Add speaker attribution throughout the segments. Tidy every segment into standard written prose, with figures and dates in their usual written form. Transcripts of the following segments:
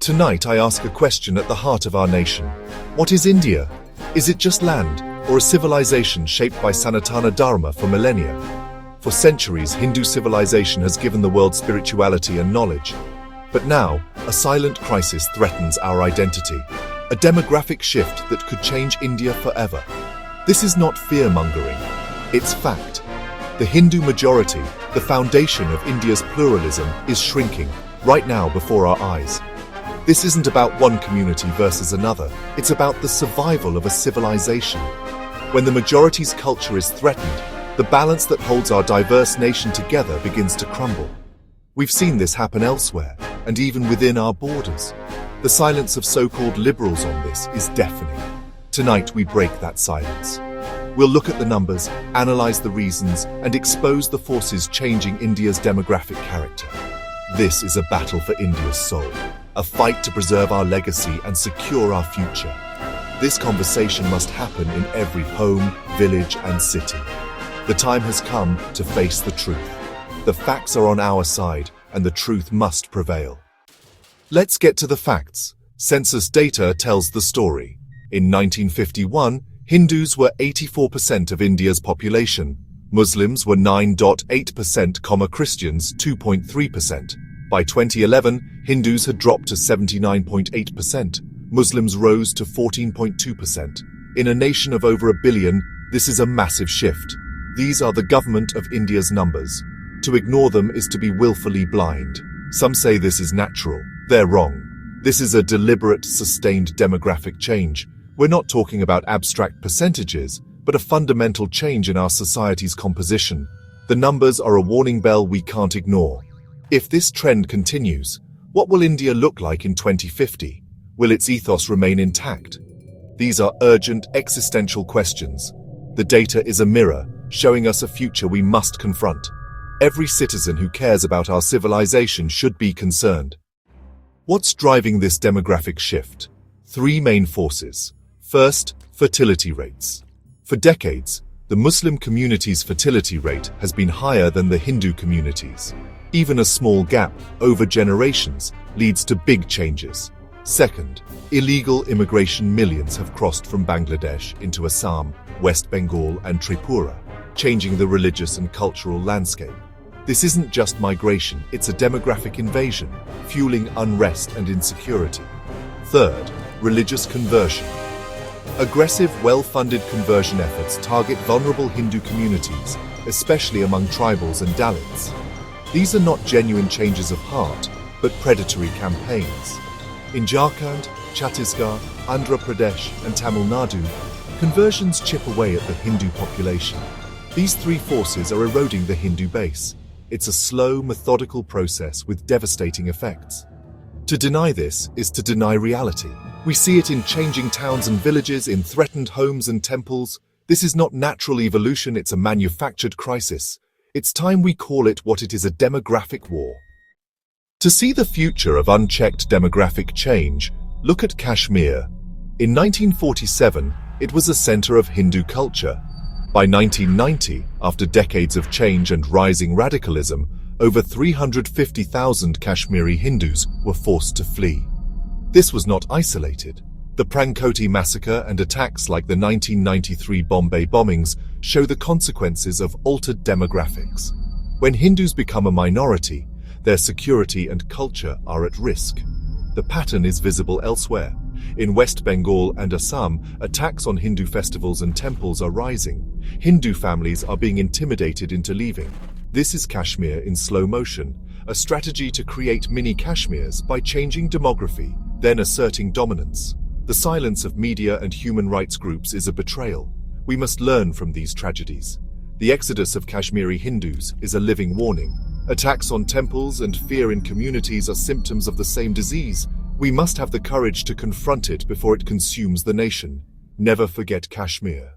Speaker 1: Tonight I ask a question at the heart of our nation. What is India? Is it just land, or a civilization shaped by Sanatana Dharma for millennia? For centuries, Hindu civilization has given the world spirituality and knowledge. But now, a silent crisis threatens our identity. A demographic shift that could change India forever. This is not fear-mongering. It's fact. The Hindu majority, the foundation of India's pluralism, is shrinking, right now before our eyes. This isn't about one community versus another. It's about the survival of a civilization. When the majority's culture is threatened, the balance that holds our diverse nation together begins to crumble. We've seen this happen elsewhere, and even within our borders. The silence of so-called liberals on this is deafening. Tonight we break that silence. We'll look at the numbers, analyze the reasons, and expose the forces changing India's demographic character. This is a battle for India's soul, a fight to preserve our legacy and secure our future. This conversation must happen in every home, village, and city. The time has come to face the truth. The facts are on our side, and the truth must prevail. Let's get to the facts. Census data tells the story. In 1951, Hindus were 84% of India's population. Muslims were 9.8%, Christians 2.3%. By 2011, Hindus had dropped to 79.8%. Muslims rose to 14.2%. In a nation of over 1 billion, this is a massive shift. These are the government of India's numbers. To ignore them is to be willfully blind. Some say this is natural. They're wrong. This is a deliberate, sustained demographic change. We're not talking about abstract percentages, but a fundamental change in our society's composition. The numbers are a warning bell we can't ignore. If this trend continues, what will India look like in 2050? Will its ethos remain intact? These are urgent, existential questions. The data is a mirror, showing us a future we must confront. Every citizen who cares about our civilization should be concerned. What's driving this demographic shift? 3 main forces. First, fertility rates. For decades, the Muslim community's fertility rate has been higher than the Hindu community's. Even a small gap, over generations, leads to big changes. Second, illegal immigration. Millions have crossed from Bangladesh into Assam, West Bengal, and Tripura, changing the religious and cultural landscape. This isn't just migration, it's a demographic invasion, fueling unrest and insecurity. Third, religious conversion. Aggressive, well-funded conversion efforts target vulnerable Hindu communities, especially among tribals and Dalits. These are not genuine changes of heart, but predatory campaigns. In Jharkhand, Chhattisgarh, Andhra Pradesh, and Tamil Nadu, conversions chip away at the Hindu population. These 3 forces are eroding the Hindu base. It's a slow, methodical process with devastating effects. To deny this is to deny reality. We see it in changing towns and villages, in threatened homes and temples. This is not natural evolution, it's a manufactured crisis. It's time we call it what it is: a demographic war. To see the future of unchecked demographic change, look at Kashmir. In 1947, it was a center of Hindu culture. By 1990, after decades of change and rising radicalism, over 350,000 Kashmiri Hindus were forced to flee. This was not isolated. The Prankoti massacre and attacks like the 1993 Bombay bombings show the consequences of altered demographics. When Hindus become a minority, their security and culture are at risk. The pattern is visible elsewhere. In West Bengal and Assam, attacks on Hindu festivals and temples are rising. Hindu families are being intimidated into leaving. This is Kashmir in slow motion, a strategy to create mini Kashmirs by changing demography, then asserting dominance. The silence of media and human rights groups is a betrayal. We must learn from these tragedies. The exodus of Kashmiri Hindus is a living warning. Attacks on temples and fear in communities are symptoms of the same disease. We must have the courage to confront it before it consumes the nation. Never forget Kashmir.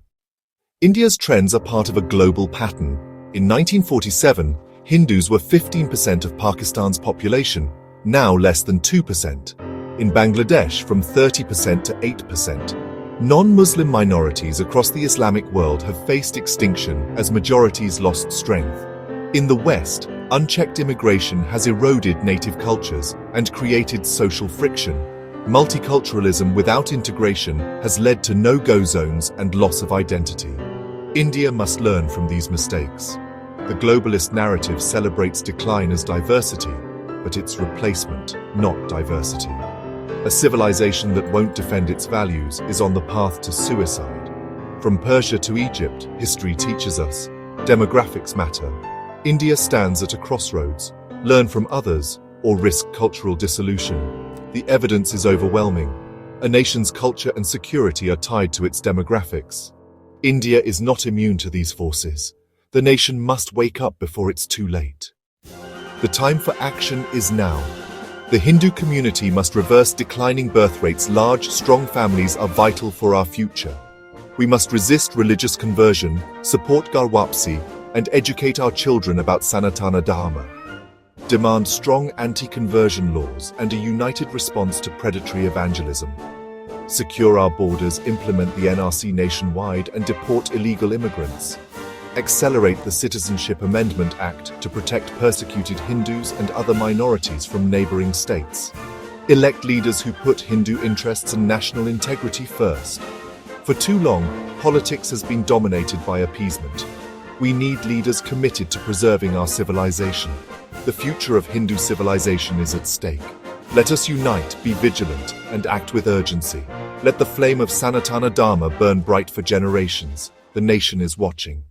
Speaker 1: India's trends are part of a global pattern. In 1947, Hindus were 15% of Pakistan's population, now less than 2%. In Bangladesh, from 30% to 8%. Non-Muslim minorities across the Islamic world have faced extinction as majorities lost strength. In the West, unchecked immigration has eroded native cultures and created social friction. Multiculturalism without integration has led to no-go zones and loss of identity. India must learn from these mistakes. The globalist narrative celebrates decline as diversity, but it's replacement, not diversity. A civilization that won't defend its values is on the path to suicide. From Persia to Egypt, history teaches us demographics matter. India stands at a crossroads. Learn from others or risk cultural dissolution. The evidence is overwhelming. A nation's culture and security are tied to its demographics. India is not immune to these forces. The nation must wake up before it's too late. The time for action is now. The Hindu community must reverse declining birth rates. Large, strong families are vital for our future. We must resist religious conversion, support Garwapsi, and educate our children about Sanatana Dharma. Demand strong anti-conversion laws and a united response to predatory evangelism. Secure our borders, implement the NRC nationwide, and deport illegal immigrants. Accelerate the Citizenship Amendment Act to protect persecuted Hindus and other minorities from neighboring states. Elect leaders who put Hindu interests and national integrity first. For too long, politics has been dominated by appeasement. We need leaders committed to preserving our civilization. The future of Hindu civilization is at stake. Let us unite, be vigilant, and act with urgency. Let the flame of Sanatana Dharma burn bright for generations. The nation is watching.